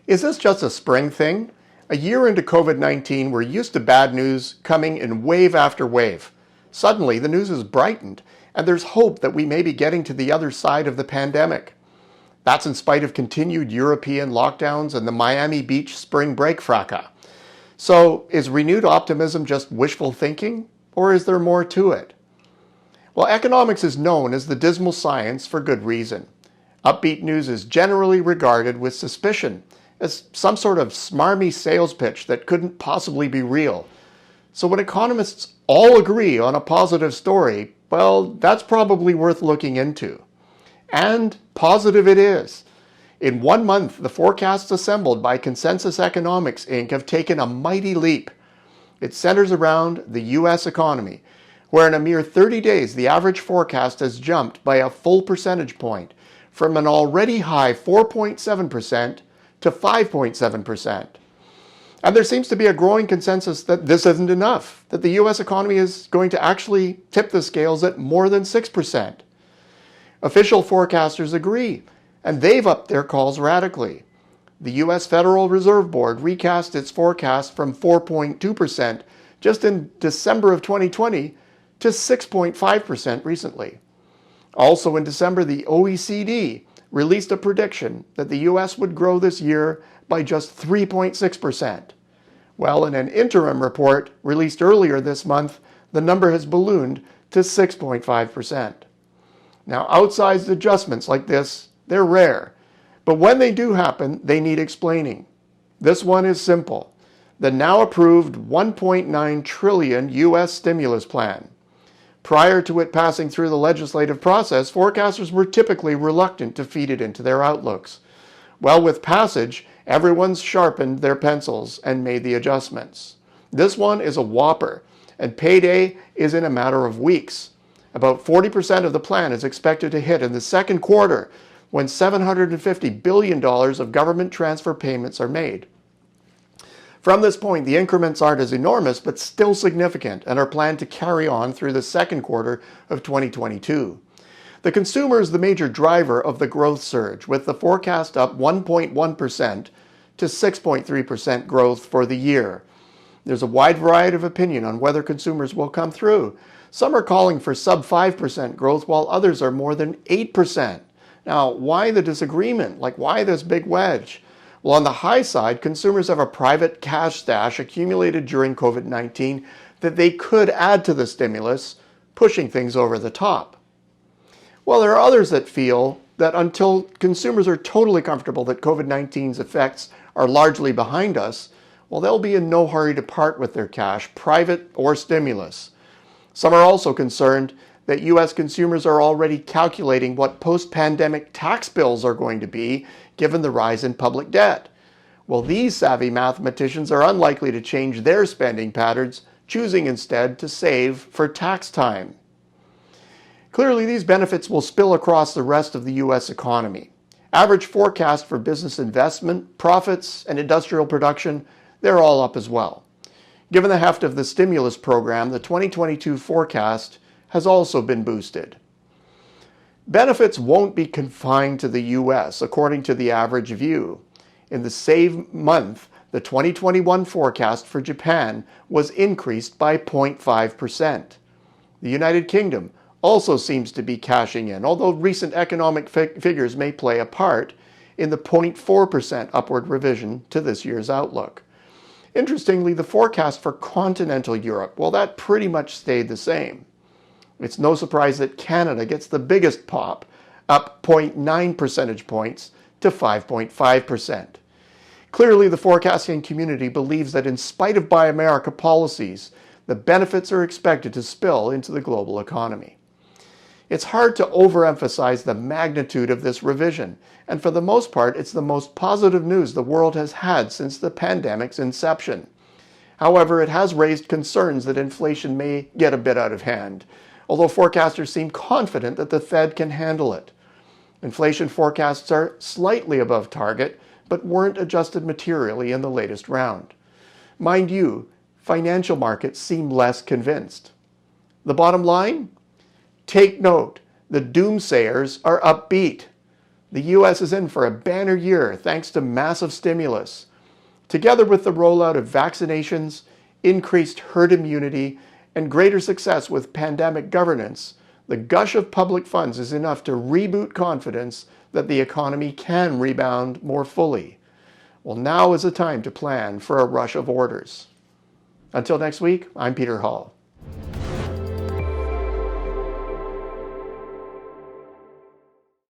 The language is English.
Is this just a spring thing? A year into COVID-19, we're used to bad news coming in wave after wave. Suddenly, the news has brightened, and there's hope that we may be getting to the other side of the pandemic. That's in spite of continued European lockdowns and the Miami Beach spring break fracas. So, is renewed optimism just wishful thinking, or is there more to it? Well, economics is known as the dismal science for good reason. Upbeat news is generally regarded with suspicion, as some sort of smarmy sales pitch that couldn't possibly be real. So when economists all agree on a positive story, well, that's probably worth looking into. And positive it is. In 1 month, the forecasts assembled by Consensus Economics Inc. have taken a mighty leap. It centers around the U.S. economy, where in a mere 30 days, the average forecast has jumped by a full percentage point, from an already high 4.7% to 5.7%. And there seems to be a growing consensus that this isn't enough, that the U.S. economy is going to actually tip the scales at more than 6%. Official forecasters agree, and they've upped their calls radically. The U.S. Federal Reserve Board recast its forecast from 4.2% just in December of 2020 to 6.5% recently. Also in December, the OECD released a prediction that the U.S. would grow this year by just 3.6%. Well, in an interim report released earlier this month, the number has ballooned to 6.5%. Now, outsized adjustments like this, they're rare. But when they do happen, they need explaining. This one is simple. The now approved $1.9 trillion U.S. stimulus plan. Prior to it passing through the legislative process, forecasters were typically reluctant to feed it into their outlooks. Well, with passage, everyone's sharpened their pencils and made the adjustments. This one is a whopper, and payday is in a matter of weeks. About 40% of the plan is expected to hit in the second quarter, when $750 billion of government transfer payments are made. From this point, the increments aren't as enormous, but still significant, and are planned to carry on through the second quarter of 2022. The consumer is the major driver of the growth surge, with the forecast up 1.1% to 6.3% growth for the year. There's a wide variety of opinion on whether consumers will come through. Some are calling for sub 5% growth, while others are more than 8%. Now, why the disagreement? Why this big wedge? Well, on the high side, consumers have a private cash stash accumulated during COVID-19 that they could add to the stimulus, pushing things over the top. Well, there are others that feel that until consumers are totally comfortable that COVID-19's effects are largely behind us, well, they'll be in no hurry to part with their cash, private or stimulus. Some are also concerned that U.S. consumers are already calculating what post-pandemic tax bills are going to be, given the rise in public debt. Well, these savvy mathematicians are unlikely to change their spending patterns, choosing instead to save for tax time. Clearly, these benefits will spill across the rest of the U.S. economy. Average forecast for business investment, profits, and industrial production, they're all up as well. Given the heft of the stimulus program, the 2022 forecast has also been boosted. Benefits won't be confined to the U.S., according to the Average View. In the same month, the 2021 forecast for Japan was increased by 0.5%. The United Kingdom also seems to be cashing in, although recent economic figures may play a part in the 0.4% upward revision to this year's outlook. Interestingly, the forecast for continental Europe, well, that pretty much stayed the same. It's no surprise that Canada gets the biggest pop, up 0.9 percentage points to 5.5%. Clearly, the forecasting community believes that in spite of Buy America policies, the benefits are expected to spill into the global economy. It's hard to overemphasize the magnitude of this revision, and for the most part, it's the most positive news the world has had since the pandemic's inception. However, it has raised concerns that inflation may get a bit out of hand, although forecasters seem confident that the Fed can handle it. Inflation forecasts are slightly above target, but weren't adjusted materially in the latest round. Mind you, financial markets seem less convinced. The bottom line? Take note, the doomsayers are upbeat. The U.S. is in for a banner year thanks to massive stimulus. Together with the rollout of vaccinations, increased herd immunity, and greater success with pandemic governance, the gush of public funds is enough to reboot confidence that the economy can rebound more fully. Well, now is the time to plan for a rush of orders. Until next week, I'm Peter Hall.